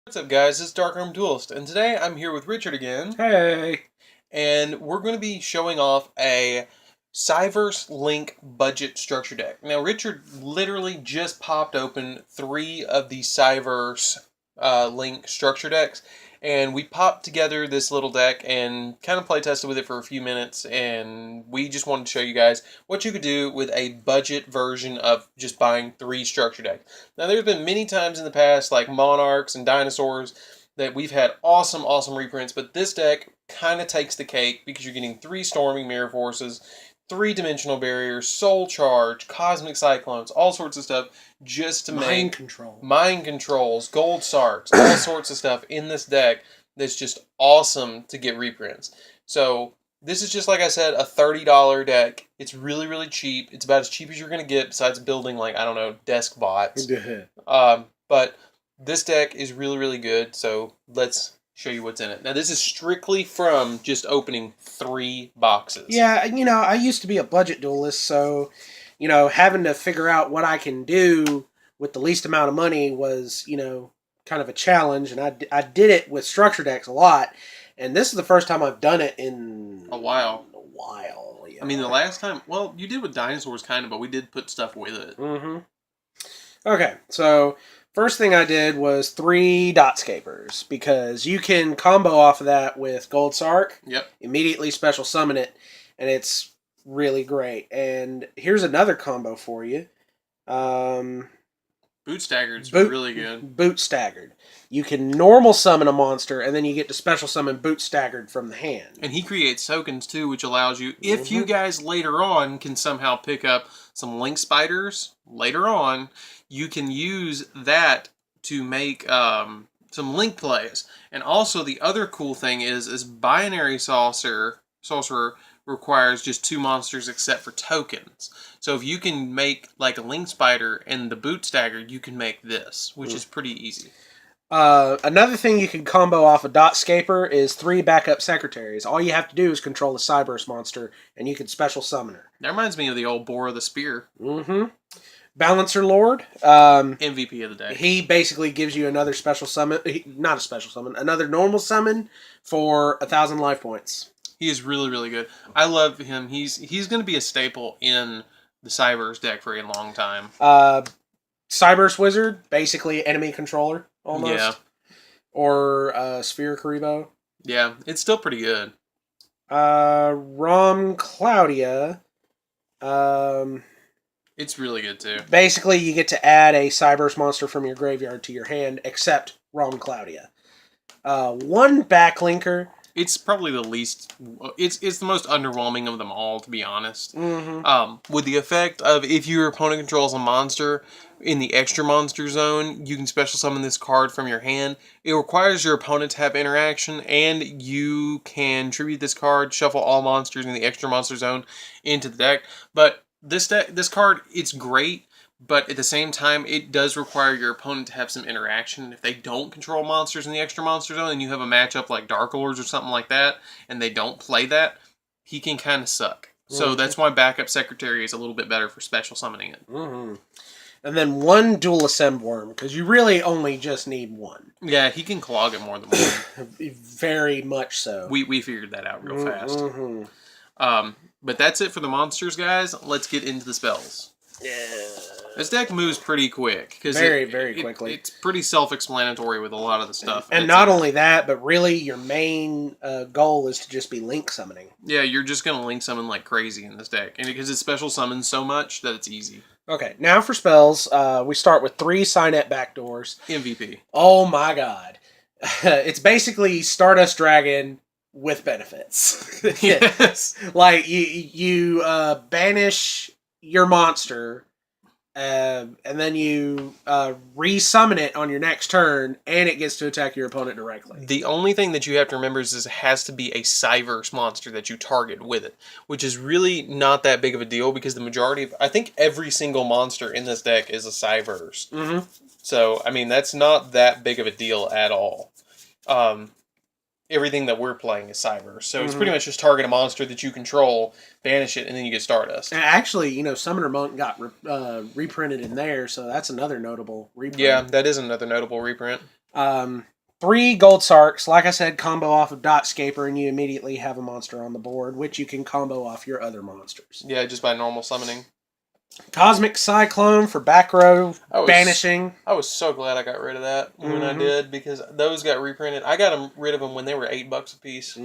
What's up, guys? It's DarkArmedAlliance, and today I'm here with Richard again, Hey. and we're going to be showing off a Cyberse Link budget structure deck. Now, Richard literally just popped open 3 of the Cyberse Link structure decks, and we popped together this little deck and kind of play tested with it for a few minutes, and we just wanted to show you guys what you could do with a budget version of just buying 3 structure decks. Now, there's been many times in the past, like Monarchs and Dinosaurs, that we've had awesome reprints, but this deck kind of takes the cake because you're getting 3 Storming Mirror Forces, 3-dimensional barriers, Soul Charge, Cosmic Cyclones, all sorts of stuff just to Mind make control. mind controls, gold sarks, all sorts of stuff in this deck that's just awesome to get reprints. So this is just, like I said, a $30 deck. It's really cheap. It's about as cheap as you're going to get besides building, like, I don't know, desk bots. But this deck is really good, so let's show you what's in it. Now, this is strictly from just opening 3 boxes. Yeah, I used to be a budget duelist, so, having to figure out what I can do with the least amount of money was, kind of a challenge, and I did it with structure decks a lot, and this is the first time I've done it in a while. Yeah. I mean, the last time, well, you did with Dinosaurs, kind of, but we did put stuff with it. Mm-hmm. Okay, so first thing I did was 3 Dotscapers, because you can combo off of that with Gold Sark. Yep. Immediately special summon it, and it's really great. And here's another combo for you. Boot Staggered's really good. Boot Staggered. You can normal summon a monster, and then you get to special summon Boot Staggered from the hand. And he creates tokens, too, which allows you, if you guys later on can somehow pick up some Link Spiders later on, you can use that to make some Link plays. And also, the other cool thing is Binary Sorcerer requires just 2 monsters except for tokens. So if you can make like a Link Spider and the Boot Stagger, you can make this, which is pretty easy. Another thing you can combo off a Dotscaper is 3 backup secretaries. All you have to do is control the Cyberse monster, and you can special summon her. That reminds me of the old Boar of the Spear. Balancer Lord. MVP of the day. He basically gives you another special summon. Not a special summon. Another normal summon for 1,000 life points. He is really good. I love him. He's going to be a staple in the Cyberse deck for a long time. Cyberse Wizard, basically enemy controller, almost. Yeah. Or Sphere Karibo. Yeah, it's still pretty good. Rom Claudia. It's really good, too. Basically, you get to add a Cyberse monster from your graveyard to your hand, except Rom Claudia. 1 backlinker. It's probably the least... It's the most underwhelming of them all, to be honest. With the effect of if your opponent controls a monster in the extra monster zone, you can special summon this card from your hand. It requires your opponent to have interaction, and you can tribute this card, shuffle all monsters in the extra monster zone into the deck. But this card, it's great. But at the same time, it does require your opponent to have some interaction. If they don't control monsters in the extra monster zone and you have a matchup like Dark Lords or something like that, and they don't play that, he can kind of suck. So that's why Backup Secretary is a little bit better for special summoning it. And then 1 Dual Ascend Worm, because you really only just need 1. Yeah, he can clog it more than 1. Very much so. We figured that out real fast. But that's it for the monsters, guys. Let's get into the spells. Yeah. This deck moves pretty quick. Very quickly. It's pretty self-explanatory with a lot of the stuff. And not only that, but really your main goal is to just be link summoning. Yeah, you're just going to link summon like crazy in this deck. And because it special summons so much that it's easy. Okay, now for spells, we start with 3 Signet Backdoors. MVP. Oh my god. It's basically Stardust Dragon with benefits. Yes. Like, you banish your monster, and then you re-summon it on your next turn, and it gets to attack your opponent directly. The only thing that you have to remember is it has to be a Cyberse monster that you target with it, which is really not that big of a deal because the majority of, I think every single monster in this deck is a Cyberse. So, I mean, that's not that big of a deal at all. Everything that we're playing is Cyberse. So it's pretty much just target a monster that you control, banish it, and then you get Stardust. And actually, Summoner Monk got reprinted in there, so that's another notable reprint. Yeah, that is another notable reprint. 3 Gold Sarks. Like I said, combo off of Dotscaper, and you immediately have a monster on the board, which you can combo off your other monsters. Yeah, just by normal summoning. Cosmic Cyclone for back row banishing. I was so glad I got rid of that when I did, because those got reprinted. I got rid of them when they were $8 a piece.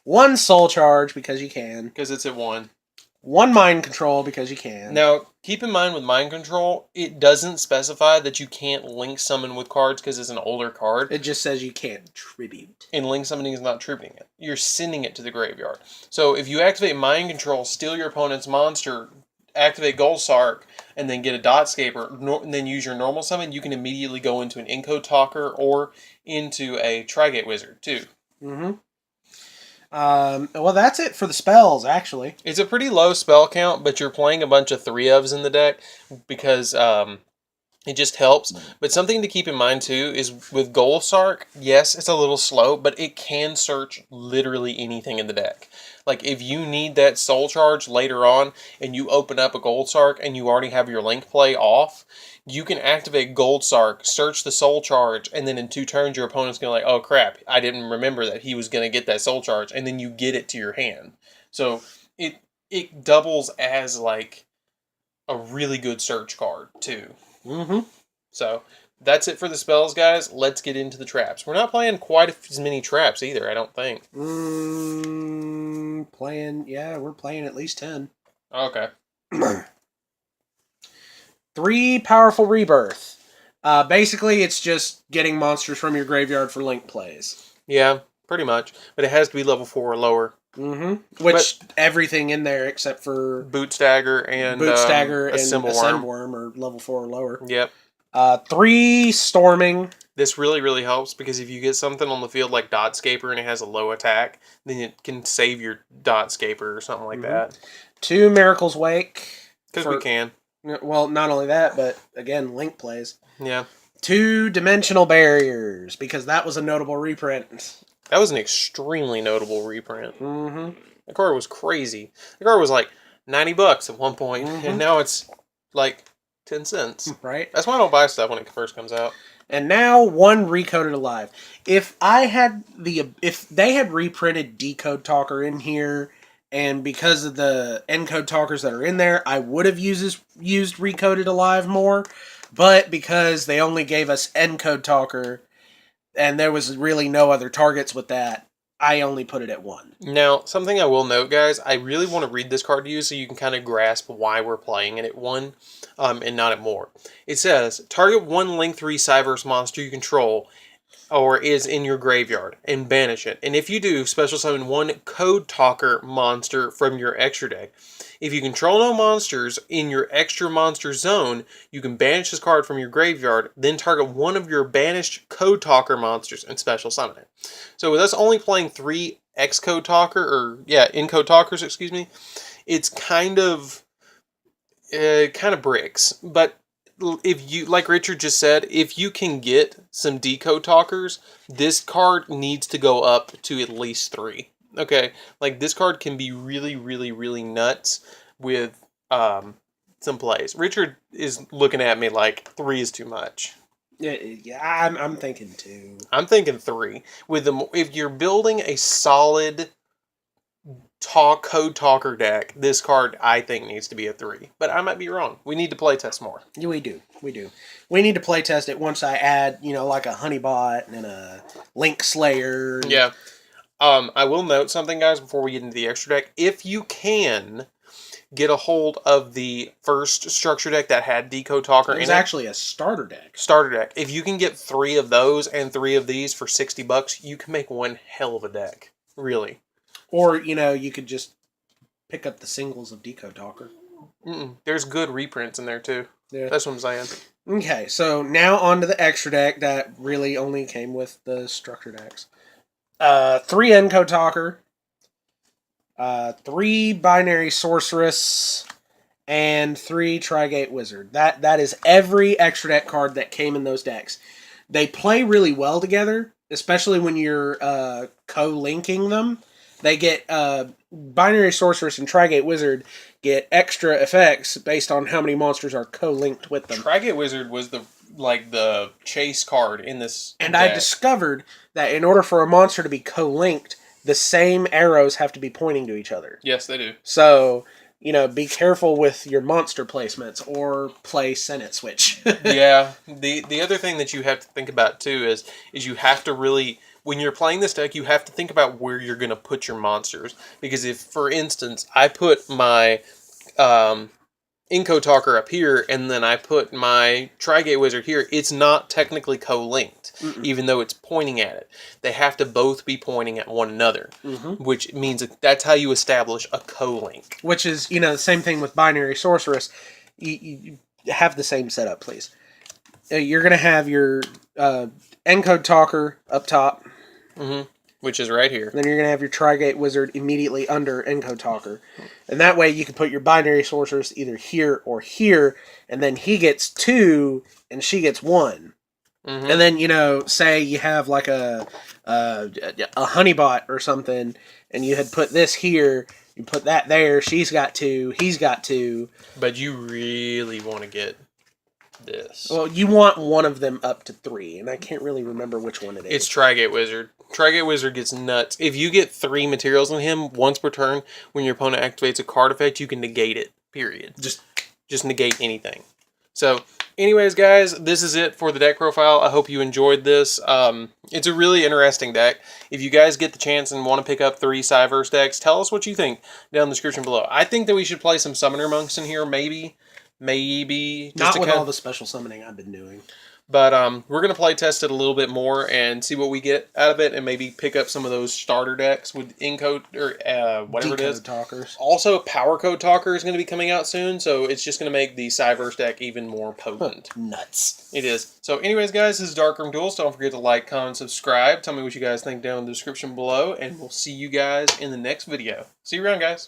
1 Soul Charge because you can. Because it's at 1. 1 Mind Control because you can. Now, keep in mind with Mind Control, it doesn't specify that you can't link summon with cards because it's an older card. It just says you can't tribute. And link summoning is not tributing it. You're sending it to the graveyard. So if you activate Mind Control, steal your opponent's monster, activate Gold Sark, and then get a Dotscaper, and then use your normal summon, you can immediately go into an Encode Talker or into a Trigate Wizard, too. Well, that's it for the spells, actually. It's a pretty low spell count, but you're playing a bunch of 3-ofs in the deck because it just helps. But something to keep in mind, too, is with Gold Sark, yes, it's a little slow, but it can search literally anything in the deck. Like, if you need that Soul Charge later on, and you open up a Gold Sark, and you already have your Link play off, you can activate Gold Sark, search the Soul Charge, and then in 2 turns, your opponent's going to oh crap, I didn't remember that he was going to get that Soul Charge, and then you get it to your hand. So, it doubles as, like, a really good search card, too. So, that's it for the spells, guys. Let's get into the traps. We're not playing quite as many traps either, I don't think. We're playing at least 10. Okay. 3 Powerful Rebirth. Basically, it's just getting monsters from your graveyard for link plays. Yeah, pretty much. But it has to be level 4 or lower. Which, everything in there except for Boot Stagger and Ascendworm are level 4 or lower. Yep. 3 Storming. This really, really helps because if you get something on the field like Dotscaper and it has a low attack, then it can save your Dotscaper or something like that. 2 Miracle's Wake. Because we can. Well, not only that, but again, link plays. Yeah. 2 Dimensional Barriers, because that was a notable reprint. That was an extremely notable reprint. The card was crazy. The card was like $90 at one point, and now it's like 10 cents. Right. That's why I don't buy stuff when it first comes out. And now 1 Recoded Alive. If they had reprinted Decode Talker in here, and because of the encode talkers that are in there, I would have used Recoded Alive more. But because they only gave us encode talker, and there was really no other targets with that, I only put it at 1. Now, something I will note, guys, I really want to read this card to you so you can kind of grasp why we're playing it at 1 and not at more. It says, target 1 Link 3 Cyberse monster you control or is in your graveyard and banish it. And if you do, special summon 1 Code Talker monster from your extra deck. If you control no monsters in your extra monster zone, you can banish this card from your graveyard, then target 1 of your banished Code Talker monsters and special summon it. So with us only playing 3 Encode Talkers, excuse me, it's kind of bricks. But if you, like Richard just said, if you can get some Decode Talkers, this card needs to go up to at least 3. Okay, like this card can be really, really, really nuts with some plays. Richard is looking at me like 3 is too much. Yeah, I'm thinking 2. I'm thinking 3. If you're building a solid Code Talker deck, this card I think needs to be a 3. But I might be wrong. We need to play test more. Yeah, we do. We need to play test it once I add, like a Honeybot and a Link Slayer. Yeah. I will note something, guys, before we get into the extra deck. If you can get a hold of the first structure deck that had Decode Talker in it. It was actually a starter deck. If you can get 3 of those and 3 of these for $60, you can make one hell of a deck. Really. Or, you could just pick up the singles of Decode Talker. There's good reprints in there, too. Yeah. That's what I'm saying. Okay, so now on to the extra deck that really only came with the structure decks. 3 Encode Talker, 3 Binary Sorceress, and 3 Trigate Wizard. That is every extra deck card that came in those decks. They play really well together, especially when you're co-linking them. They get Binary Sorceress and Trigate Wizard get extra effects based on how many monsters are co-linked with them. Trigate Wizard was like the chase card in this And deck. I discovered that in order for a monster to be co-linked, the same arrows have to be pointing to each other. Yes, they do. So, be careful with your monster placements or play Senate Switch. Yeah. The other thing that you have to think about too is you have to really, when you're playing this deck, you have to think about where you're going to put your monsters. Because if, for instance, I put my Inco Talker up here, and then I put my Tri-Gate Wizard here, it's not technically co-linked, even though it's pointing at it. They have to both be pointing at one another, which means that's how you establish a co-link. Which is, the same thing with Binary Sorceress. You have the same setup, please. You're going to have your Encode Talker up top. Which is right here. Then you're going to have your Tri-Gate Wizard immediately under Encode Talker. And that way you can put your Binary Sorceress either here or here, and then he gets 2 and she gets 1. And then, say you have like a Honeybot or something, and you had put this here, you put that there, she's got 2, he's got 2. But you really want to get this. Well, you want one of them up to 3, and I can't really remember which one it is. It's Tri-Gate Wizard. Tri-Gate Wizard gets nuts. If you get 3 materials on him once per turn, when your opponent activates a card effect, you can negate it. Period. Just negate anything. So, anyways, guys, this is it for the deck profile. I hope you enjoyed this. It's a really interesting deck. If you guys get the chance and want to pick up 3 Cyberse decks, tell us what you think down in the description below. I think that we should play some Summoner Monks in here, maybe. Not with all the special summoning I've been doing. But we're going to play test it a little bit more and see what we get out of it, and maybe pick up some of those starter decks with Encode or whatever it is. Talkers. Also, Power Code Talker is going to be coming out soon, so it's just going to make the Cyberse deck even more potent. Nuts. It is. So anyways, guys, this is DarkArmedAlliance. Don't forget to like, comment, subscribe. Tell me what you guys think down in the description below, and we'll see you guys in the next video. See you around, guys.